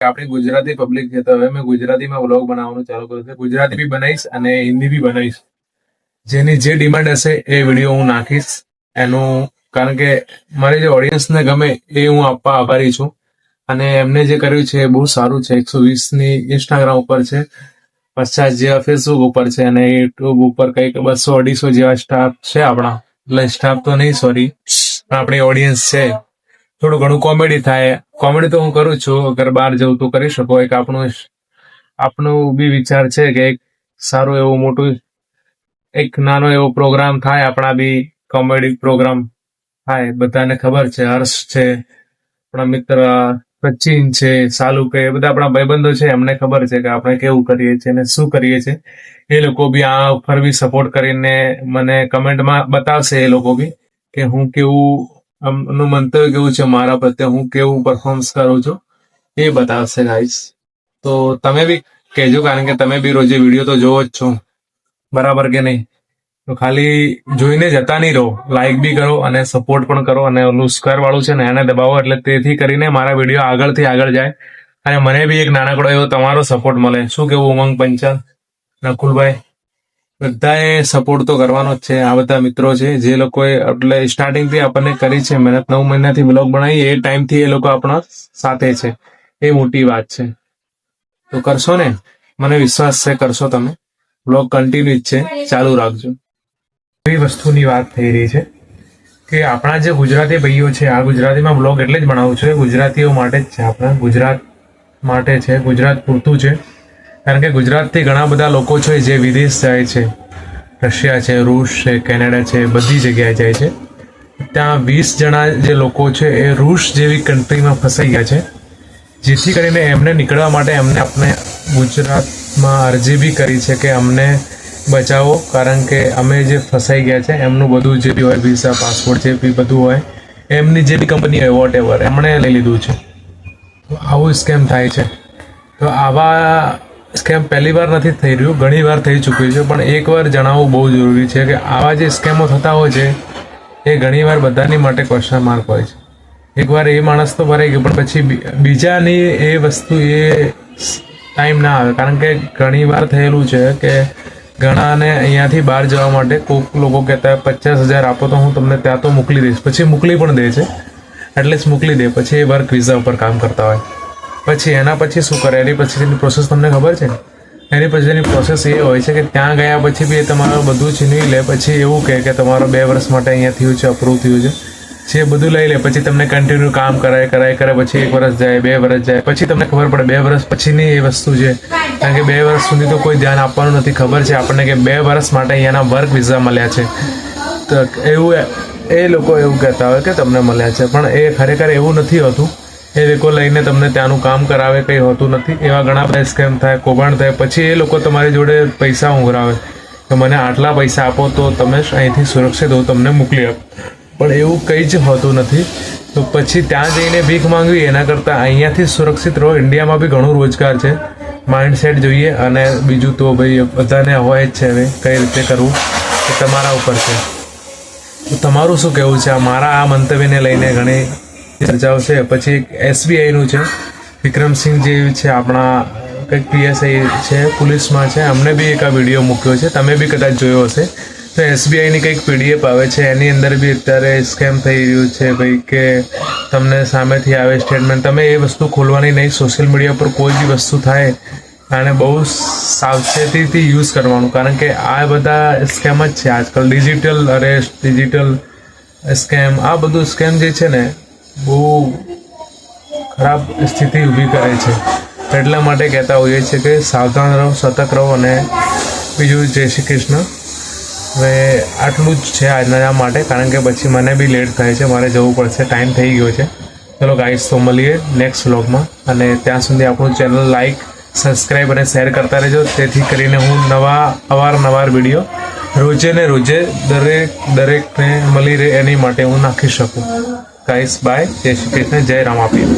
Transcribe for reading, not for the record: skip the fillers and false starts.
આપણી ગુજરાતી પબ્લિક છે તો હવે મેં ગુજરાતીમાં વ્લોગ બનાવવાનું ચાલુ કર્યું છે. ગુજરાતી બી બનાવીશ અને હિન્દી બી બનાવીશ. જેની જે ડિમાન્ડ હશે એ વિડીયો હું નાખીશ એનું, કારણ કે મારી જે ઓડિયન્સને ગમે એ હું આપવા આભારી છું. અને એમને જે કર્યું છે એ બહુ સારું છે. 120ની ઇન્સ્ટાગ્રામ ઉપર છે, 50 જેવા ફેસબુક ઉપર છે અને યુટ્યુબ ઉપર કંઈક 200-250 જેવા સ્ટાફ છે આપણા. એટલે સ્ટાફ તો નહીં, સોરી, આપણી ઓડિયન્સ છે. થોડું ઘણું કોમેડી થાય. કોમેડી તો હું કરું છું, અગર બહાર જવું તો કરી શકો. એક આપણું બી વિચાર છે કે એક સારું એવું મોટું એક નાનો એવો પ્રોગ્રામ થાય, આપણા બી કોમેડી પ્રોગ્રામ થાય. બધાને ખબર છે, હર્ષ છે, આપણા મિત્ર સચિન છે, સાલુ કે બધા આપણા ભાઈબંધો છે, એમને ખબર છે કે આપણે કેવું કરીએ છીએ અને શું કરીએ છીએ. એ લોકો બી આ ઉપર બી સપોર્ટ કરીને મને કમેન્ટમાં બતાવશે એ લોકો બી કે હું કેવું, નું મંતવ્ય કેવું છે મારા પ્રત્યે, હું કેવું પરફોર્મન્સ કરું છું એ બતાવશે ગાઈસ. તો તમે બી કહેજો, કારણ કે તમે બી રોજે વિડીયો તો જોવો જ છો, બરાબર કે નહીં? તો ખાલી જોઈને જતા નહીં રહો, લાઈક બી કરો અને સપોર્ટ પણ કરો. અને ઓલું સ્ક્વેર વાળું છે ને એને દબાવો, એટલે તેથી કરીને મારા વિડીયો આગળથી આગળ જાય અને મને બી એક નાનકડો એવો તમારો સપોર્ટ મળે. શું કેવું ઉમંગ પંચાલ, નકુલભાઈ? બધાએ સપોર્ટ તો કરવાનો જ છે. આ બધા મિત્રો છે જે લોકોએ એટલે સ્ટાર્ટિંગથી આપણને કરી છે મહેનત, 9 મહિનાથી બ્લોગ બનાવી, એ ટાઈમથી એ લોકો આપણા સાથે છે. એ મોટી વાત છે. તો કરશો ને, મને વિશ્વાસ છે કરશો તમે. બ્લોગ કન્ટિન્યુ જ છે, ચાલુ રાખજો. એવી વસ્તુની વાત થઈ રહી છે કે આપણા જે ગુજરાતી ભાઈઓ છે, આ ગુજરાતીમાં બ્લોગ એટલે જ બનાવું છું, ગુજરાતીઓ માટે જ છે, આપણા ગુજરાત માટે છે, ગુજરાત પૂરતું છે. કારણ કે ગુજરાતથી ઘણા બધા લોકો છે જે વિદેશ જાય છે, રશિયા છે, રૂસ છે, કેનેડા છે, બધી જગ્યાએ જાય છે. ત્યાં 20 જણા જે લોકો છે એ રૂસ જેવી કન્ટ્રીમાં ફસાઈ ગયા છે. જેથી કરીને એમને નીકળવા માટે એમને આપણે ગુજરાતમાં અરજી બી કરી છે કે અમને બચાવો, કારણ કે અમે જે ફસાઈ ગયા છે એમનું બધું જે બી હોય, વિઝા, પાસપોર્ટ, જે બી બધું હોય, એમની જે બી કંપની હોય, વોટ એવર, એમણે લઈ લીધું છે. તો આવું સ્કેમ થાય છે. તો આવા સ્કેમ પહેલી વાર નથી થઈ રહ્યું, ઘણી વાર થઈ ચૂક્યું છે. પણ એકવાર જણાવવું બહુ જરૂરી છે કે આવા જે સ્કેમો થતા હોય છે એ ઘણીવાર બધાની માટે ક્વેશ્ચન માર્ક હોય છે. એકવાર એ માણસ તો ભરાઈ ગયો, પણ પછી બીજાની એ વસ્તુ એ ટાઈમ ના આવે. કારણ કે ઘણી વાર થયેલું છે કે ઘણાને અહીંયાથી બહાર જવા માટે કોઈક લોકો કહેતા હોય 50,000 આપો તો હું તમને ત્યાં તો મોકલી દઈશ. પછી મોકલી પણ દે છે, એટલીસ્ટ મોકલી દે. પછી એ વર્ક વિઝા ઉપર કામ કરતા હોય. પછી એના પછી શું કરે, એની પછીની પ્રોસેસ તમને ખબર છે? એની પછીની પ્રોસેસ એ હોય છે કે ત્યાં ગયા પછી બી એ તમારું બધું છીનવી લે. પછી એવું કહે કે તમારો 2 વર્ષ માટે અહીંયા થયું છે, અપ્રૂવ થયું છે, જે બધું લઈ લે. પછી તમને કન્ટિન્યુ કામ કરાય. પછી 1 વર્ષ જાય, 2 વર્ષ જાય, પછી તમને ખબર પડે 2 વર્ષ પછીની એ વસ્તુ છે. કારણ કે 2 વર્ષ સુધી તો કોઈ ધ્યાન આપવાનું નથી. ખબર છે આપણને કે 2 વર્ષ માટે અહીંયાના વર્ક વિઝા મળ્યા છે. તો એવું એ લોકો એવું કહેતા હોય કે તમને મળ્યા છે, પણ એ ખરેખર એવું નથી હોતું. એ લોકો લઈને તમને ત્યાંનું કામ કરાવે, કંઈ હોતું નથી. એવા ઘણા બધા સ્કેમ થાય, કૌભાંડ થાય. પછી એ લોકો તમારી જોડે પૈસા ઉઘરાવે કે મને આટલા પૈસા આપો તો તમે અહીંથી સુરક્ષિત હો, તમને મોકલી આપો. પણ એવું કંઈ જ હોતું નથી. તો પછી ત્યાં જઈને ભીખ માંગવી એના કરતાં અહીંયાથી સુરક્ષિત રહો. ઇન્ડિયામાં બી ઘણું રોજગાર છે, માઇન્ડસેટ જોઈએ. અને બીજું તો ભાઈ બધાને હોય જ છે, હવે કઈ રીતે કરવું એ તમારા ઉપર છે. તો તમારું શું કહેવું છે? મારા આ મંતવ્યને લઈને ઘણી ચર્ચાઓ છે. પછી એક SBIનું છે, વિક્રમસિંહ જે છે આપણા, કંઈક PSI છે, પોલીસમાં છે, અમને બી એક આ વિડીયો મૂક્યો છે, તમે બી કદાચ જોયો હશે. તો SBIની કંઈક PDF આવે છે, એની અંદર બી અત્યારે સ્કેમ થઈ રહ્યું છે ભાઈ, કે તમને સામેથી આવે સ્ટેટમેન્ટ. તમે એ વસ્તુ ખોલવાની નહીં. સોશિયલ મીડિયા પર કોઈ બી વસ્તુ થાય અને બહુ સાવચેતીથી યુઝ કરવાનું, કારણ કે આ બધા સ્કેમ જ છે આજકાલ. ડિજિટલ અરેસ્ટ, ડિજિટલ સ્કેમ, આ બધું સ્કેમ જે છે ને બહુ ખરાબ સ્થિતિ ઊભી કરે છે. એટલા માટે કહેતા હોઈએ છીએ કે સાવધાન રહો, સતર્ક રહો. અને બીજું જય શ્રી કૃષ્ણ. હવે આટલું જ છે આજના માટે, કારણ કે પછી મને બી લેટ થાય છે, મારે જવું પડશે, ટાઈમ થઈ ગયો છે. ચલો ગાઈસ, તો મળીએ નેક્સ્ટ વ્લોગમાં. અને ત્યાં સુધી આપણું ચેનલ લાઈક, સબસ્ક્રાઈબ અને શેર કરતા રહેજો, તેથી કરીને હું અવારનવાર વિડીયો રોજે ને રોજે દરેકને મળી રહે એની માટે હું નાખી શકું. ગાઈસ બાય, જય શ્રી કૃષ્ણ, જય રામાપીર.